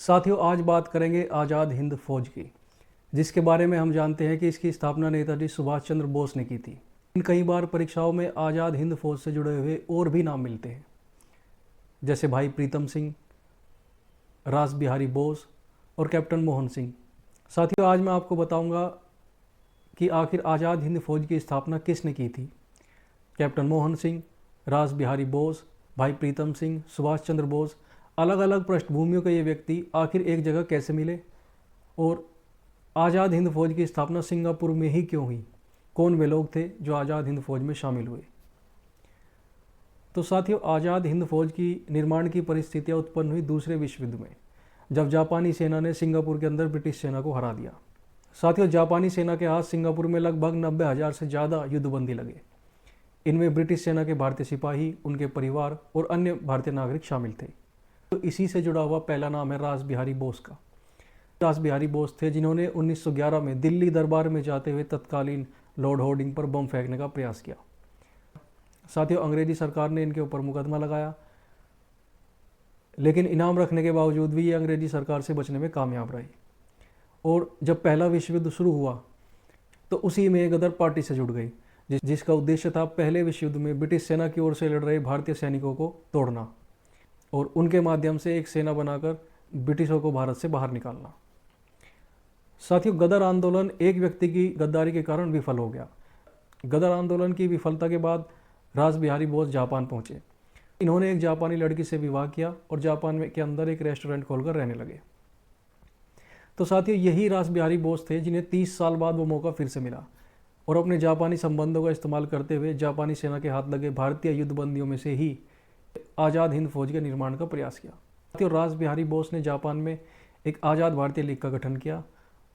साथियों, आज बात करेंगे आज़ाद हिंद फौज की, जिसके बारे में हम जानते हैं कि इसकी स्थापना नेताजी सुभाष चंद्र बोस ने की थी। कई बार परीक्षाओं में आज़ाद हिंद फौज से जुड़े हुए और भी नाम मिलते हैं, जैसे भाई प्रीतम सिंह, रास बिहारी बोस और कैप्टन मोहन सिंह। साथियों, आज मैं आपको बताऊंगा कि आखिर आज़ाद हिंद फौज की स्थापना किसने की थी। कैप्टन मोहन सिंह, रास बिहारी बोस, भाई प्रीतम सिंह, सुभाष चंद्र बोस, अलग अलग पृष्ठभूमियों के ये व्यक्ति आखिर एक जगह कैसे मिले और आज़ाद हिंद फौज की स्थापना सिंगापुर में ही क्यों हुई। कौन वे लोग थे जो आज़ाद हिंद फौज में शामिल हुए। तो साथियों, आज़ाद हिंद फौज की निर्माण की परिस्थितियाँ उत्पन्न हुई दूसरे विश्व युद्ध में, जब जापानी सेना ने सिंगापुर के अंदर ब्रिटिश सेना को हरा दिया। साथियों, जापानी सेना के हाथ सिंगापुर में लगभग 90,000 से ज़्यादा युद्धबंदी लगे। इनमें ब्रिटिश सेना के भारतीय सिपाही, उनके परिवार और अन्य भारतीय नागरिक शामिल थे। तो इसी से जुड़ा हुआ पहला नाम है रास बिहारी बोस का। रास बिहारी बोस थे जिन्होंने 1911 में दिल्ली दरबार में जाते हुए तत्कालीन लॉर्ड होर्डिंग पर बम फेंकने का प्रयास किया। साथियों, अंग्रेजी सरकार ने इनके ऊपर मुकदमा लगाया, लेकिन इनाम रखने के बावजूद भी ये अंग्रेजी सरकार से बचने में कामयाब रहे। और जब पहला विश्व युद्ध शुरू हुआ तो उसी में गदर पार्टी से जुड़ गई, जिसका उद्देश्य था पहले विश्व युद्ध में ब्रिटिश सेना की ओर से लड़ रहे भारतीय सैनिकों को तोड़ना और उनके माध्यम से एक सेना बनाकर ब्रिटिशों को भारत से बाहर निकालना। साथियों, गदर आंदोलन एक व्यक्ति की गद्दारी के कारण विफल हो गया। गदर आंदोलन की विफलता के बाद रास बिहारी बोस जापान पहुंचे। इन्होंने एक जापानी लड़की से विवाह किया और जापान में के अंदर एक रेस्टोरेंट खोलकर रहने लगे। तो साथियों, यही रास बिहारी बोस थे जिन्हें 30 साल बाद वो मौका फिर से मिला और अपने जापानी संबंधों का इस्तेमाल करते हुए जापानी सेना के हाथ लगे भारतीय युद्धबंदियों में से ही आज़ाद हिंद फौज के निर्माण का प्रयास किया। साथियों, रास बिहारी बोस ने जापान में एक आज़ाद भारतीय लीग का गठन किया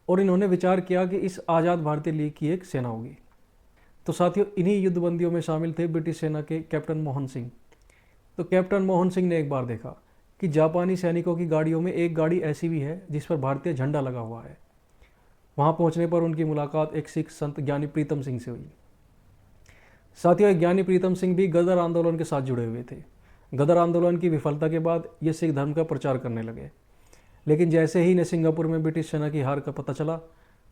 और इन्होंने विचार किया कि इस आज़ाद भारतीय लीग की एक सेना होगी। तो साथियों, इन्हीं युद्धबंदियों में शामिल थे ब्रिटिश सेना के कैप्टन मोहन सिंह। तो कैप्टन मोहन सिंह ने एक बार देखा कि जापानी सैनिकों की गाड़ियों में एक गाड़ी ऐसी भी है जिस पर भारतीय झंडा लगा हुआ है। वहां पहुंचने पर उनकी मुलाकात एक सिख संत ज्ञानी प्रीतम सिंह से हुई। साथियों, ज्ञानी प्रीतम सिंह भी गदर आंदोलन के साथ जुड़े हुए थे। गदर आंदोलन की विफलता के बाद ये सिख धर्म का प्रचार करने लगे, लेकिन जैसे ही इन्हें सिंगापुर में ब्रिटिश सेना की हार का पता चला,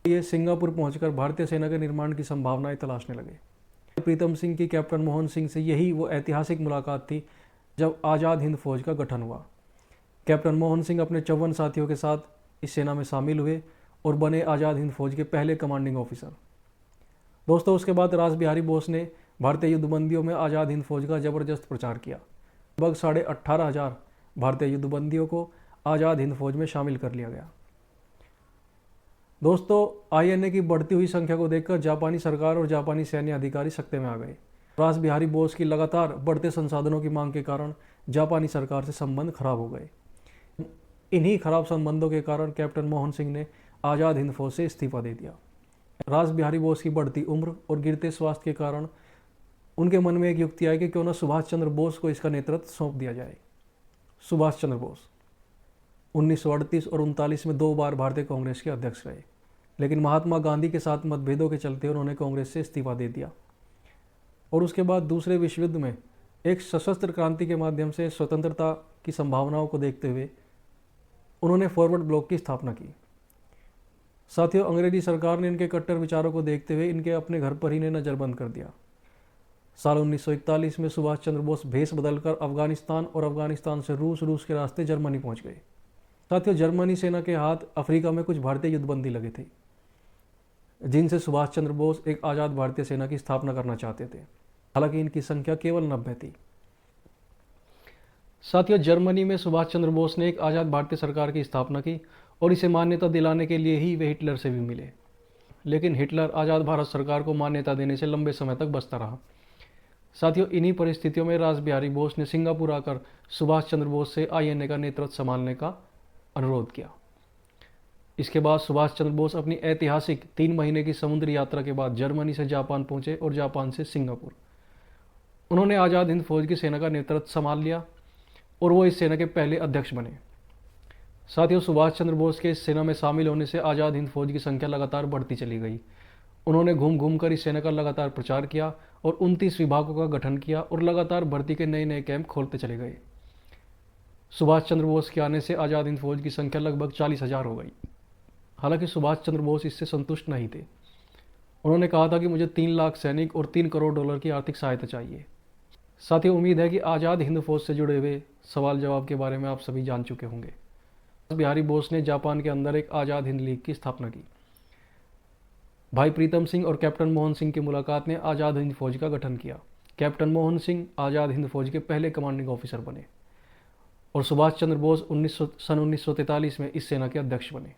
ये सिंगापुर पहुंचकर भारतीय सेना के निर्माण की संभावनाएं तलाशने लगे। प्रीतम सिंह की कैप्टन मोहन सिंह से यही वो ऐतिहासिक मुलाकात थी जब आज़ाद हिंद फौज का गठन हुआ। कैप्टन मोहन सिंह अपने 54 साथियों के साथ इस सेना में शामिल हुए और बने आज़ाद हिंद फौज के पहले कमांडिंग ऑफिसर। दोस्तों, उसके बाद रास बिहारी बोस ने भारतीय युद्धबंदियों में आज़ाद हिंद फौज का ज़बरदस्त प्रचार किया। लगभग 18,500 भारतीय युद्धबंदियों को आज़ाद हिंद फौज में शामिल कर लिया गया। दोस्तों, आईएनए की बढ़ती हुई संख्या को देखकर जापानी सरकार और जापानी सैन्य अधिकारी सख्ते में आ गए। रास बिहारी बोस की लगातार बढ़ते संसाधनों की मांग के कारण जापानी सरकार से संबंध खराब हो गए। इन्हीं खराब संबंधों के कारण कैप्टन मोहन सिंह ने आज़ाद हिंद फौज से इस्तीफा दे दिया। रास बिहारी बोस की बढ़ती उम्र और गिरते स्वास्थ्य के कारण उनके मन में एक युक्ति आई कि क्यों न सुभाष चंद्र बोस को इसका नेतृत्व सौंप दिया जाए। सुभाष चंद्र बोस 1938 और 39 में 2 बार भारतीय कांग्रेस के अध्यक्ष रहे, लेकिन महात्मा गांधी के साथ मतभेदों के चलते उन्होंने कांग्रेस से इस्तीफा दे दिया और उसके बाद दूसरे विश्व युद्ध में एक सशस्त्र क्रांति के माध्यम से स्वतंत्रता की संभावनाओं को देखते हुए उन्होंने फॉरवर्ड ब्लॉक की स्थापना की। साथियों, अंग्रेजी सरकार ने इनके कट्टर विचारों को देखते हुए इनके अपने घर पर ही ने नज़रबंद कर दिया। साल 1941 में सुभाष चंद्र बोस भेष बदलकर अफगानिस्तान और अफगानिस्तान से रूस के रास्ते जर्मनी पहुंच गए। साथियों, जर्मनी सेना के हाथ अफ्रीका में कुछ भारतीय युद्धबंदी लगे थे, जिनसे सुभाष चंद्र बोस एक आज़ाद भारतीय सेना की स्थापना करना चाहते थे। हालांकि इनकी संख्या केवल 90 थी। साथियों, जर्मनी में सुभाष चंद्र बोस ने एक आज़ाद भारतीय सरकार की स्थापना की और इसे मान्यता दिलाने के लिए ही वे हिटलर से भी मिले, लेकिन हिटलर आज़ाद भारत सरकार को मान्यता देने से लंबे समय तक बचता रहा। साथियों, इन्हीं परिस्थितियों में रास बिहारी बोस ने सिंगापुर आकर सुभाष चंद्र बोस से आईएनए का नेतृत्व संभालने का अनुरोध किया। इसके बाद सुभाष चंद्र बोस अपनी ऐतिहासिक 3 महीने की समुद्री यात्रा के बाद जर्मनी से जापान पहुंचे और जापान से सिंगापुर। उन्होंने आज़ाद हिंद फौज की सेना का नेतृत्व संभाल लिया और वो इस सेना के पहले अध्यक्ष बने। साथियों, सुभाष चंद्र बोस के इस सेना में शामिल होने से आज़ाद हिंद फौज की संख्या लगातार बढ़ती चली गई। उन्होंने घूम घूम कर इस सेना का लगातार प्रचार किया और 29 विभागों का गठन किया और लगातार भर्ती के नए नए कैंप खोलते चले गए। सुभाष चंद्र बोस के आने से आज़ाद हिंद फौज की संख्या लगभग 40,000 हो गई। हालांकि सुभाष चंद्र बोस इससे संतुष्ट नहीं थे। उन्होंने कहा था कि मुझे 3 लाख सैनिक और 3 करोड़ डॉलर की आर्थिक सहायता चाहिए। साथ ही उम्मीद है कि आज़ाद हिंद फौज से जुड़े हुए सवाल जवाब के बारे में आप सभी जान चुके होंगे। बिहारी बोस ने जापान के अंदर एक आज़ाद हिंद लीग की स्थापना की। भाई प्रीतम सिंह और कैप्टन मोहन सिंह की मुलाकात ने आज़ाद हिंद फौज का गठन किया। कैप्टन मोहन सिंह आज़ाद हिंद फौज के पहले कमांडिंग ऑफिसर बने और सुभाष चंद्र बोस सन 1943 में इस सेना के अध्यक्ष बने।